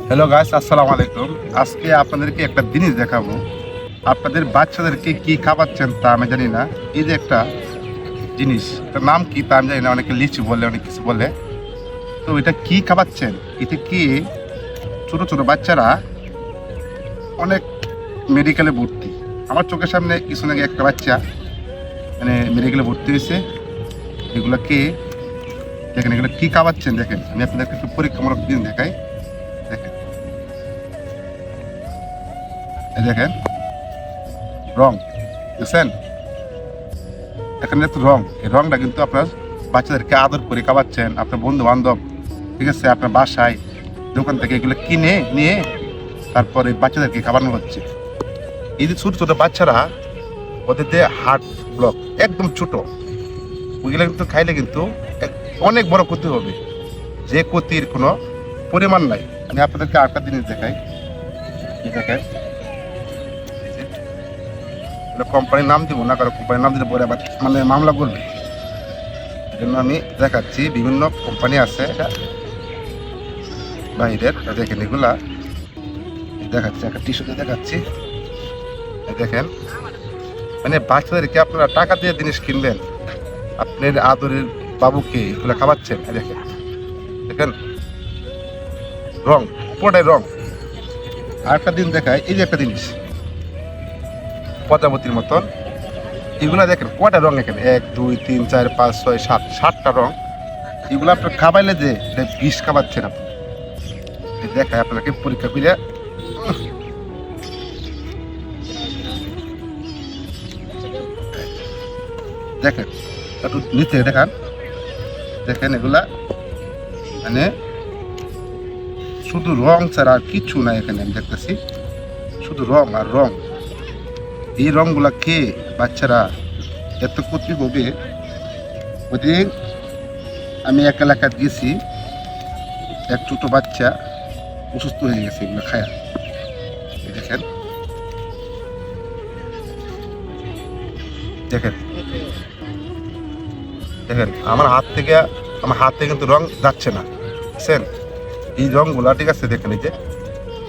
Hello guys, আসসালামু আলাইকুম। আজকে আপনাদেরকে একটা জিনিস দেখাবো। আপনাদের বাচ্চাদেরকে কি খাওয়াচ্ছেন তা আমি জানি না। এই যে একটা জিনিস, এটার নাম কি তা আমি জানি না। অনেকে লিচু বলে, অনেক কিছু বলে। তো এটা কি খাওয়াচ্ছেন? এটা কি ছোট ছোট বাচ্চারা অনেক মেডিকেলে ভর্তি। আমার চোখের সামনে কিছু আগে একটা বাচ্চা মানে মেডিকেলে ভর্তি হয়েছে। এগুলো কি দেখেন, এগুলো কি খাওয়াচ্ছেন দেখেন। আমি আপনাদেরকে একটু পরীক্ষামূলক দিন দেখাই। দেখেন, এই দেখেন রং বুঝছেন, এখানে তো রং, এই রংটা কিন্তু আপনার বাচ্চাদেরকে আদর করে খাওয়াচ্ছেন। আপনার বন্ধু বান্ধব, ঠিক আছে, আপনার বাসায় দোকান থেকে এগুলো কিনে নিয়ে তারপরে বাচ্চাদেরকে খাওয়ানো হচ্ছে। এই যে ছোট ছোট বাচ্চারা, ওদের যে হার্ট ব্লক একদম ছোট, ওইগুলো কিন্তু খাইলে কিন্তু অনেক বড় ক্ষতি হবে, যে ক্ষতির কোনো পরিমাণ নাই। আমি আপনাদেরকে আরেকটা জিনিস দেখাই। দেখেন, কোম্পানির নাম দিব না, কারণ কোম্পানির নাম দিলে পরে আবার মানে মামলা করবে। এই জন্য আমি দেখাচ্ছি, বিভিন্ন কোম্পানি আছে এটা বাইরের। দেখেন এগুলা দেখাচ্ছি, একটা টিস্যুতে দেখাচ্ছি। দেখেন, মানে বাচ্চাদেরকে আপনারা টাকা দিয়ে জিনিস কিনবেন, আপনার আদরের বাবুকে এগুলো খাওয়াচ্ছেন। দেখেন দেখেন রং, পুরোটাই রং। আর একটা দিন দেখায়, এই যে একটা জিনিস প্রজাপতির মতন, এগুলা দেখেন কয়টা রং, এখানে 1 2 3 4 5 6 7 7টা রং। এগুলো আপনার খাবাইলে যে বিষ খাবাচ্ছেন আপনি। দেখায় আপনাকে পরীক্ষা করে। দেখেন একটু নিচে দেখান, দেখেন এগুলা মানে শুধু রং ছাড়া আর কিচ্ছু নাই এখানে। আমি দেখতেছি শুধু রং আর রং। এই রংগুলা খেয়ে বাচ্চারা এত ক্ষতি হবে। ওদিন আমি এক এলাকায় গেছি, এক ছোট বাচ্চা অসুস্থ হয়ে গেছে এগুলো খায়া। দেখেন দেখেন দেখেন আমার হাত থেকে কিন্তু রং যাচ্ছে না, বুঝছেন? এই রংগুলা, ঠিক আছে, দেখেন এই যে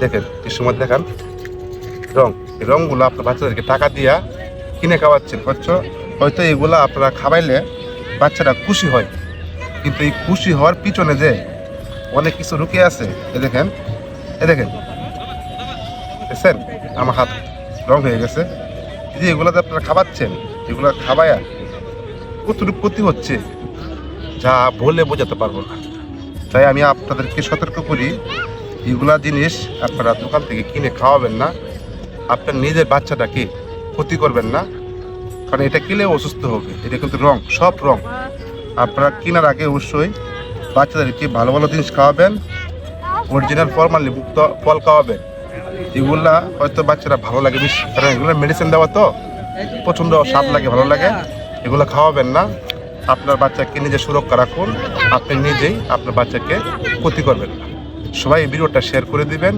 দেখেন এই সময় দেখান রং। এই রংগুলো আপনার বাচ্চাদেরকে টাকা দিয়া কিনে খাওয়াচ্ছেন। হয়তো এগুলা আপনারা খাওয়াইলে বাচ্চারা খুশি হয়, কিন্তু এই খুশি হওয়ার পিছনে যে অনেক কিছু লুকিয়ে আছে। দেখেন দেখেন দেখছেন আমার হাত রং হয়ে গেছে। যে এগুলাতে আপনারা খাওয়াচ্ছেন, এগুলো খাওয়ায়া কতটুকু ক্ষতি হচ্ছে যা বলে বোঝাতে পারবো না। তাই আমি আপনাদেরকে সতর্ক করি, এগুলা জিনিস আপনারা দোকান থেকে কিনে খাওয়াবেন না। আপনার নিজের বাচ্চাটাকে ক্ষতি করবেন না, কারণ এটা কিনে অসুস্থ হবে। এটা কিন্তু রং, সব রং। আপনারা কেনার আগে অবশ্যই বাচ্চাদেরকে ভালো ভালো জিনিস খাওয়াবেন, অরিজিনাল ফরমালি মুক্ত ফল খাওয়াবেন। এগুলা হয়তো বাচ্চারা ভালো লাগে বেশি, কারণ এগুলো মেডিসিন দেওয়া তো প্রচণ্ড স্বাদ লাগে, ভালো লাগে। এগুলো খাওয়াবেন না। আপনার বাচ্চাকে নিজে সুরক্ষা রাখুন, আপনি নিজেই আপনার বাচ্চাকে ক্ষতি করবেন না। সবাই এই ভিডিওটা শেয়ার করে দিবেন,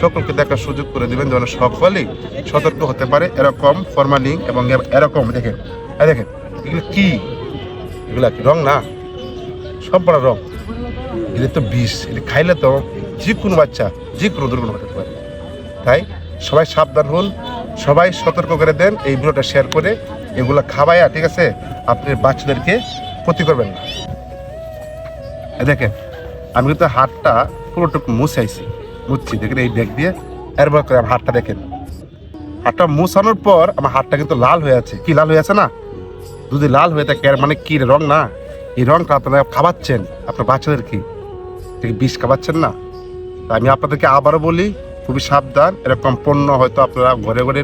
সকলকে দেখার সুযোগ করে দিবেন, যেন সকলেই সতর্ক হতে পারে। এরকম ফরমালিন এবং এরকম দেখেন দেখেন এগুলো কি, এগুলা কি রং না, সব বড় রং। এটা তো বিষ, এটা খাইলে তো যে কোনো বাচ্চা যে কোনো দুর্ঘটনা ঘটাতে পারে। তাই সবাই সাবধান হন, সবাই সতর্ক করে দেন, এই ভিডিওটা শেয়ার করে এগুলো খাওয়াইয়া, ঠিক আছে, আপনি বাচ্চাদেরকে ক্ষতি করবেন না। দেখেন আমি কিন্তু হাতটা পুরোটুকু মুছছি দেখেন এই ব্যাগ দিয়ে। এরপর করে আমার হাতটা দেখেন, হাতটা মুছানোর পর আমার হাতটা কিন্তু লাল হয়ে আছে। কি লাল হয়ে আছে না? যদি লাল হয়ে থাকে মানে কি রং না? এই রংটা আপনারা খাওয়াচ্ছেন আপনার বাচ্চাদেরকে, বিষ খাওয়াচ্ছেন না। আমি আপনাদেরকে আবারও বলি, খুবই সাবধান। এরকম পণ্য হয়তো আপনারা ঘরে ঘরে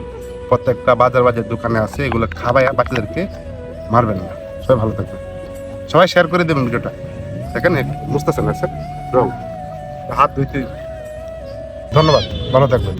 প্রত্যেকটা বাজার দোকানে আছে, এগুলো খাওয়াইয়া বাচ্চাদেরকে মারবেন না। সবাই ভালো থাকবেন, সবাই শেয়ার করে দেবেন ভিডিওটা। দেখেন বুঝতেছেন না স্যার রং, হাত ধুইতে। ধন্যবাদ, ভালো থাকবেন।